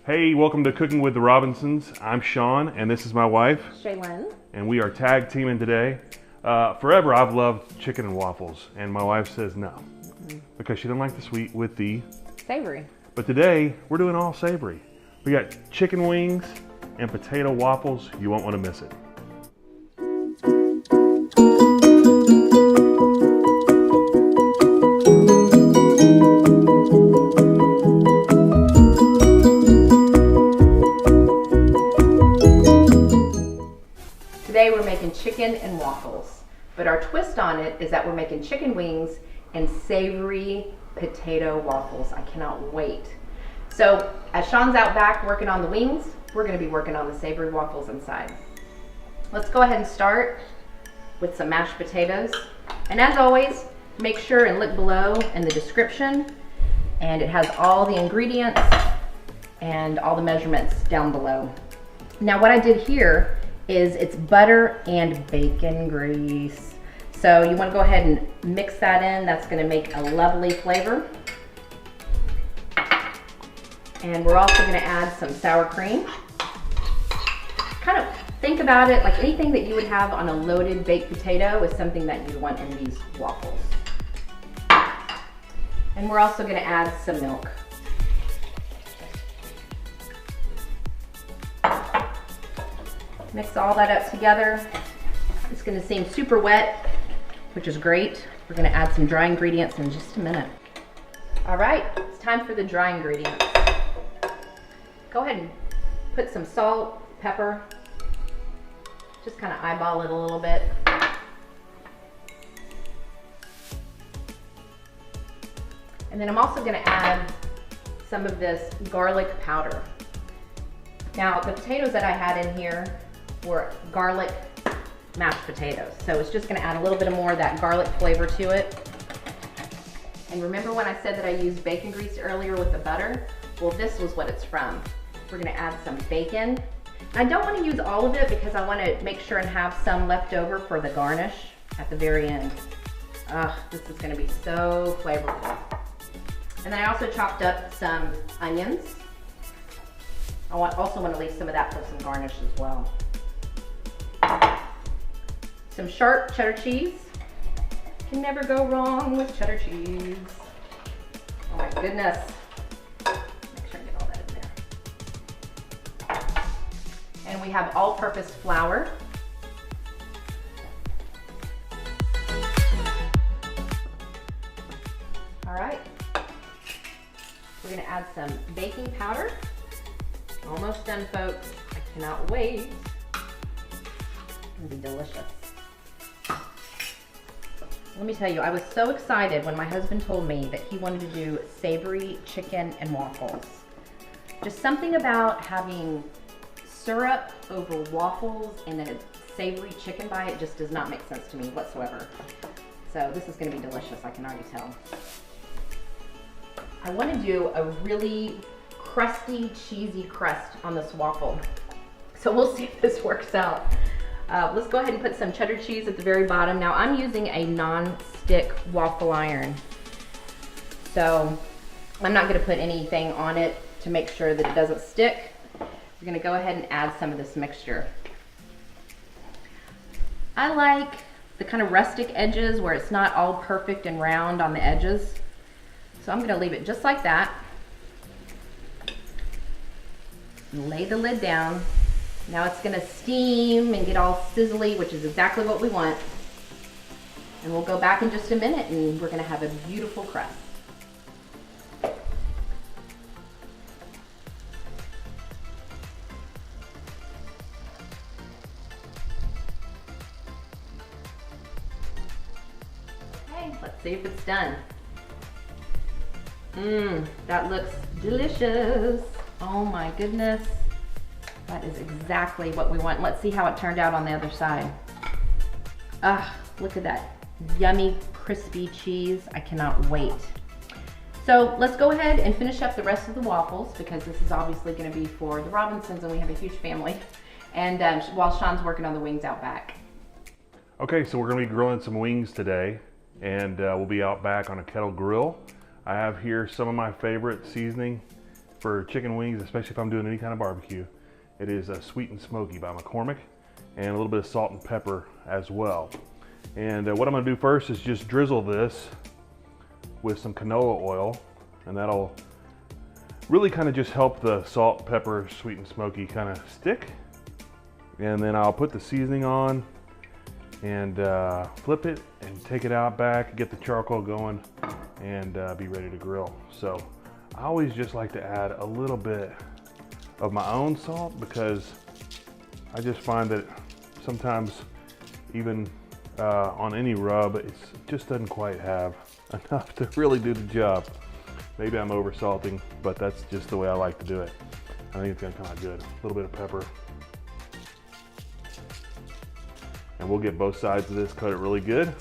Hey, welcome to Cooking with the Robinsons. I'm Sean, and this is my wife, Shaylin. and we are tag teaming today. Forever, I've loved chicken and waffles, and my wife says no, because she doesn't like the sweet with the Savory. But today, we're doing all savory. We got chicken wings and potato waffles. You won't want to miss it. Today we're making chicken and waffles, but our twist on it is that we're making chicken wings and savory potato waffles. I cannot wait. So as Sean's out back working on the wings, we're going to be working on the savory waffles inside. Let's go ahead and start with some mashed potatoes. And as always, make sure and look below in the description, and it has all the ingredients and all the measurements down below. Now what I did here is it's butter and bacon grease. So you want to go ahead and mix that in. That's going to make a lovely flavor. And we're also going to add some sour cream. Kind of think about it like anything that you would have on a loaded baked potato is something that you'd want in these waffles. And we're also going to add some milk. Mix all that up together. It's going to seem super wet, which is great. We're going to add some dry ingredients in just a minute. All right, it's time for the dry ingredients. Go ahead and put some salt, pepper, just kind of eyeball it a little bit. And then I'm also going to add some of this garlic powder. Now, the potatoes that I had in here were garlic mashed potatoes. So it's just going to add a little bit more of that garlic flavor to it. And remember when I said that I used bacon grease earlier with the butter? Well, this was what it's from. We're going to add some bacon. I don't want to use all of it because I want to make sure and have some left over for the garnish at the very end. This is going to be so flavorful. And then I also chopped up some onions. I also want to leave some of that for some garnish as well. Some sharp cheddar cheese. Can never go wrong with cheddar cheese. Oh my goodness. Make sure I get all that in there. And we have all-purpose flour. All right. We're going to add some baking powder. Almost done, folks. I cannot wait. It's going to be delicious. Let me tell you, I was so excited when my husband told me that he wanted to do savory chicken and waffles. Just something about having syrup over waffles and then a savory chicken by it just does not make sense to me whatsoever. So this is going to be delicious, I can already tell. I want to do a really crusty, cheesy crust on this waffle. So we'll see if this works out. Let's go ahead and put some cheddar cheese at the very bottom. Now I'm using a non-stick waffle iron. So I'm not going to put anything on it to make sure that it doesn't stick. We're going to go ahead and add some of this mixture. I like the kind of rustic edges where it's not all perfect and round on the edges. So I'm going to leave it just like that. Lay the lid down. Now it's going to steam and get all sizzly, which is exactly what we want. And we'll go back in just a minute and we're going to have a beautiful crust. Okay, let's see if it's done. That looks delicious. Oh my goodness. That is exactly what we want. Let's see how it turned out on the other side. Look at that yummy, crispy cheese. I cannot wait. So let's go ahead and finish up the rest of the waffles because this is obviously going to be for the Robinsons and we have a huge family. And while Sean's working on the wings out back. Okay, so we're going to be grilling some wings today, and we'll be out back on a kettle grill. I have here some of my favorite seasoning. for chicken wings, especially if I'm doing any kind of barbecue. It is a Sweet and Smoky by McCormick, and a little bit of salt and pepper as well. And what I'm gonna do first is just drizzle this with some canola oil, and that'll really kind of just help the salt, pepper, sweet and smoky kind of stick. And then I'll put the seasoning on and flip it and take it out back, get the charcoal going, and be ready to grill. So I always just like to add a little bit of my own salt, because I just find that sometimes even on any rub, it just doesn't quite have enough to really do the job. Maybe I'm over salting, but that's just the way I like to do it. I think it's gonna come out good. A little bit of pepper. And we'll get both sides of this, cut it really good.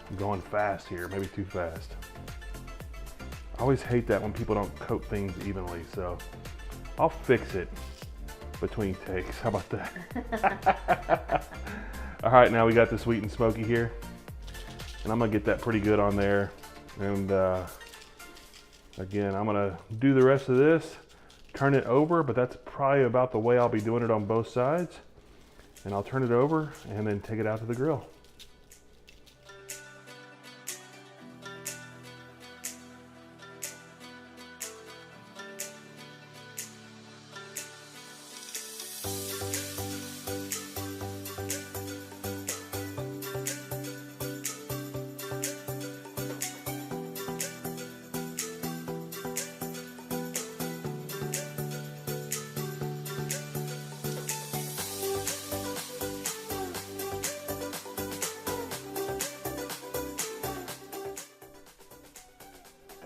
I'm going fast here, maybe too fast. I always hate that when people don't coat things evenly, so I'll fix it between takes. How about that? All right, now we got the sweet and smoky here. And I'm gonna get that pretty good on there. And again, I'm gonna do the rest of this, turn it over, but that's probably about the way I'll be doing it on both sides. And I'll turn it over and then take it out to the grill.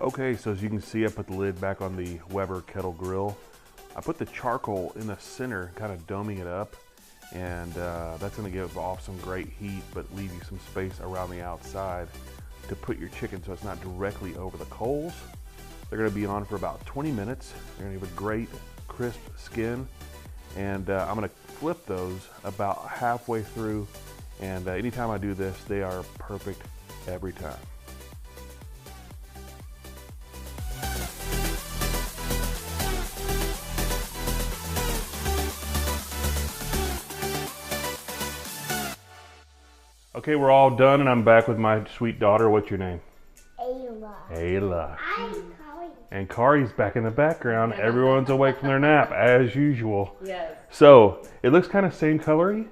Okay, so as you can see, I put the lid back on the Weber kettle grill. I put the charcoal in the center, kind of doming it up, and that's gonna give off some great heat, but leave you some space around the outside to put your chicken so it's not directly over the coals. They're gonna be on for about 20 minutes. They're gonna have a great crisp skin, and I'm gonna flip those about halfway through, and anytime I do this, they are perfect every time. Okay, we're all done, and I'm back with my sweet daughter. What's your name? Ayla. Ayla. I'm Kari. And Kari's back in the background. Everyone's awake from their nap, as usual. Yes. So, it looks kind of same colory,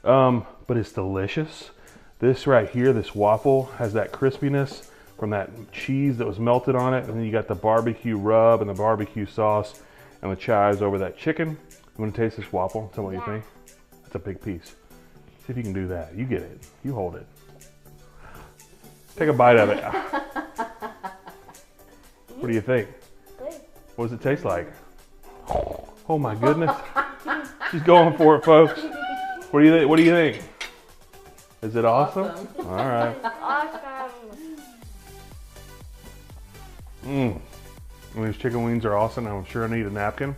but it's delicious. This right here, this waffle, has that crispiness from that cheese that was melted on it, and then you got the barbecue rub and the barbecue sauce and the chives over that chicken. You want to taste this waffle? Tell me what you think. It's a big piece. See if you can do that. You get it. You hold it. Take a bite of it. What do you think? Good. What does it taste like? Oh my goodness. She's going for it, folks. What do you think? What do you think? Is it awesome? All right. Awesome. These chicken wings are awesome. I'm sure I need a napkin,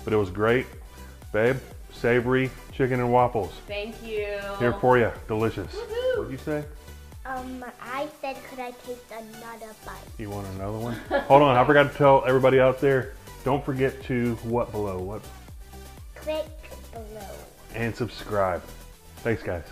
but it was great. Babe, Savory chicken and waffles. Thank you. Here for you. Delicious. Woohoo. What'd you say? I said, could I taste another bite? You want another one? Hold on, I forgot to tell everybody out there, don't forget to what below? What? Click below. And subscribe. Thanks, guys.